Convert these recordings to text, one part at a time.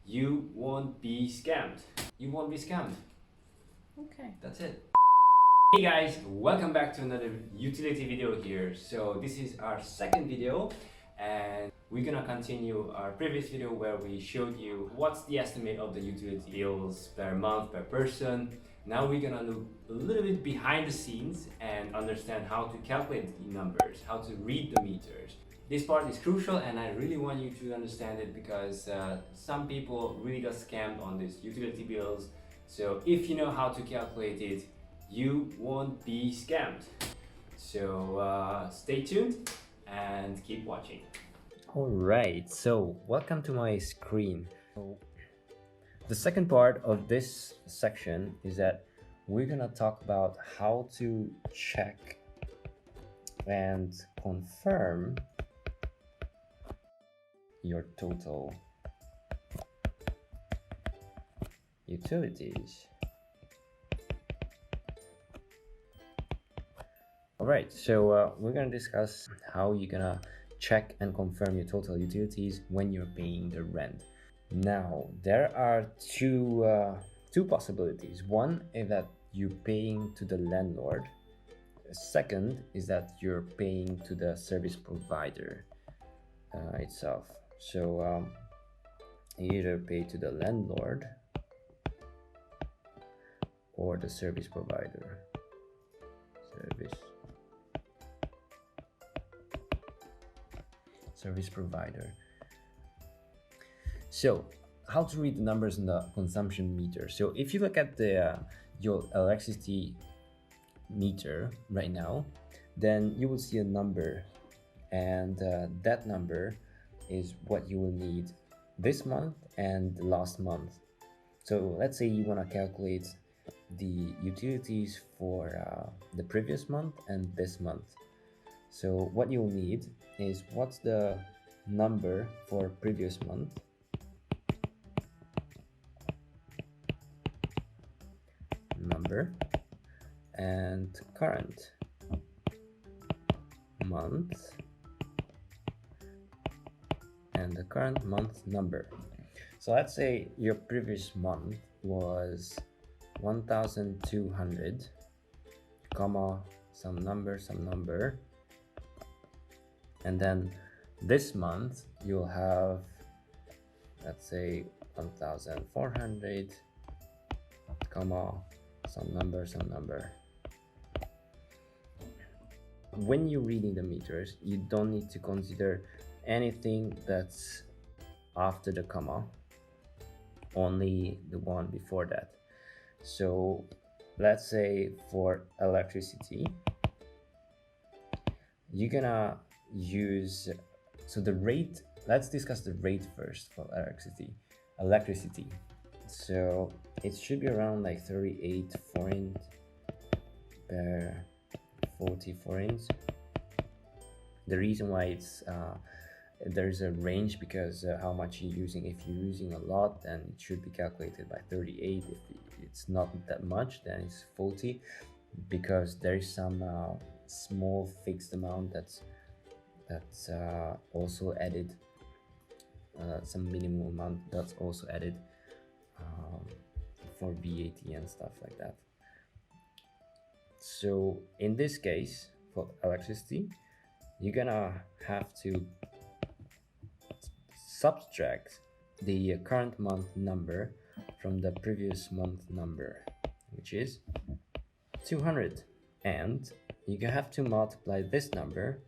you won't be scammed. You won't be scammed. Okay. That's it. Hey guys, welcome back to another utility video here. So this is our second video and we're gonna continue our previous video where we showed you what's the estimate of the utility bills per month per person. Now we're gonna look a little bit behind the scenes and understand how to calculate the numbers, how to read the meters. This part is crucial and I really want you to understand it because some people really got scammed on these utility bills. So if you know how to calculate it, you won't be scammed. So stay tuned and keep watching. Alright, so welcome to my screen. The second part of this section is that we're gonna talk about how to check and confirm your total utilities. Alright, so we're gonna discuss how you're gonna check and confirm your total utilities when you're paying the rent. Now, there are two possibilities. One is that you're paying to the landlord. Second is that you're paying to the service provider itself. So you either pay to the landlord or the service provider. Service provider. So how to read the numbers in the consumption meter. So if you look at the your electricity meter right now, then you will see a number, and that number is what you will need this month and last month. So let's say you want to calculate the utilities for the previous month and this month. So what you'll need is what's the number for previous month number and current month and the current month number. So let's say your previous month was 1200 comma some number, and then this month you'll have, let's say, 1400 comma some number. When you're reading the meters, you don't need to consider anything that's after the comma, only the one before that. So let's say for electricity, you're gonna use, so the rate, let's discuss the rate first for electricity. So it should be around like 38 forint per 40 forints. The reason why it's there's a range because how much you're using. If you're using a lot, then it should be calculated by 38. If it's not that much, then it's 40, because there is some small fixed amount that's also added, some minimum amount that's also added for VAT and stuff like that. So in this case, for electricity, you're gonna have to subtract the current month number from the previous month number, which is 200, and you have to multiply this number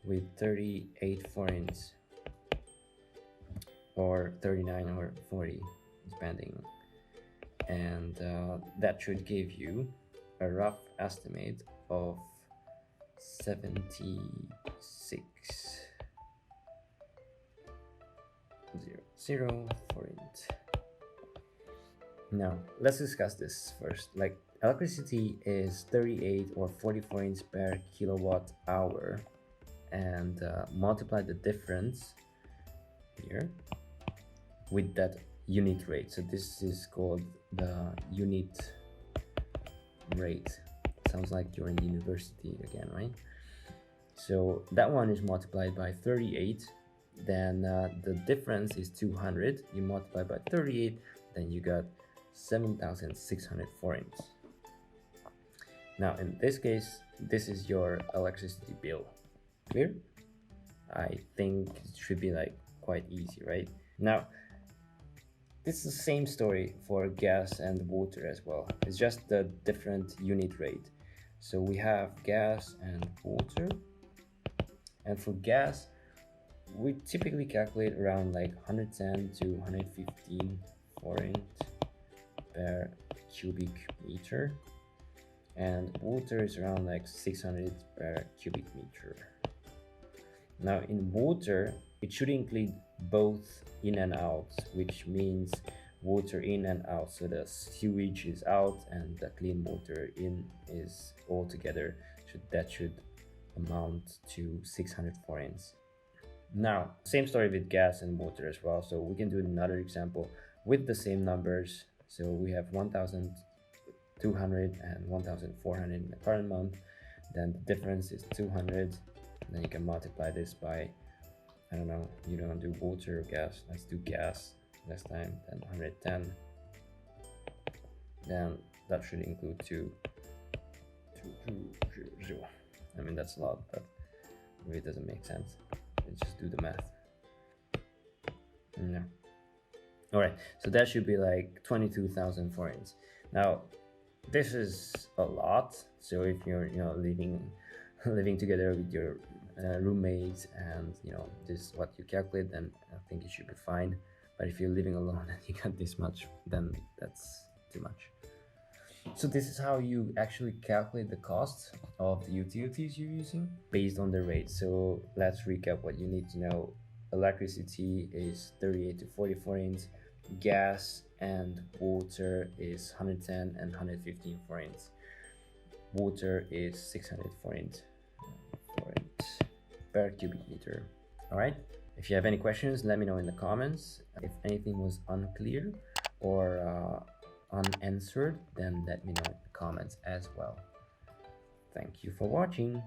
with 38 forints or 39 or 40 depending, and that should give you a rough estimate of 76 0 forint. Now let's discuss this first. Like, electricity is 38 or 40 forints per kilowatt hour, and multiply the difference here with that unit rate. So this is called the unit rate. Sounds like you're in university again, right? So that one is multiplied by 38 then the difference is 200. You multiply by 38, then you got 7,600 forints. Now in this case, this is your electricity bill. Clear? I think it should be like quite easy, right? Now it's the same story for gas and water as well. It's just the different unit rate. So we have gas and water, and for gas we typically calculate around like 110 to 115 forint per cubic meter, and water is around like 600 per cubic meter. Now in water, it should include both in and out, which means water in and out. So the sewage is out and the clean water in is all together. That should amount to 600 forints. Now, same story with gas and water as well. So we can do another example with the same numbers. So we have 1,200 and 1,400 in the current month. Then the difference is 200. And then you can multiply this by, I don't know, you don't do water or gas. Let's do gas this time. Then 110. Then that should include 2. I mean, that's a lot, but maybe it doesn't make sense. Let's just do the math. No. All right, so that should be like 22,000 forints. Now, this is a lot. So if you're, living together with your roommates, and this is what you calculate, then I think it should be fine. But if you're living alone and you got this much, then that's too much. So this is how you actually calculate the cost of the utilities you're using based on the rate. So let's recap what you need to know. Electricity is 38 to 40 forints. Gas and water is 110 and 115 forints. Water is 600 forint per cubic meter. All right. If you have any questions, let me know in the comments. If anything was unclear or unanswered, then let me know in the comments as well. Thank you for watching.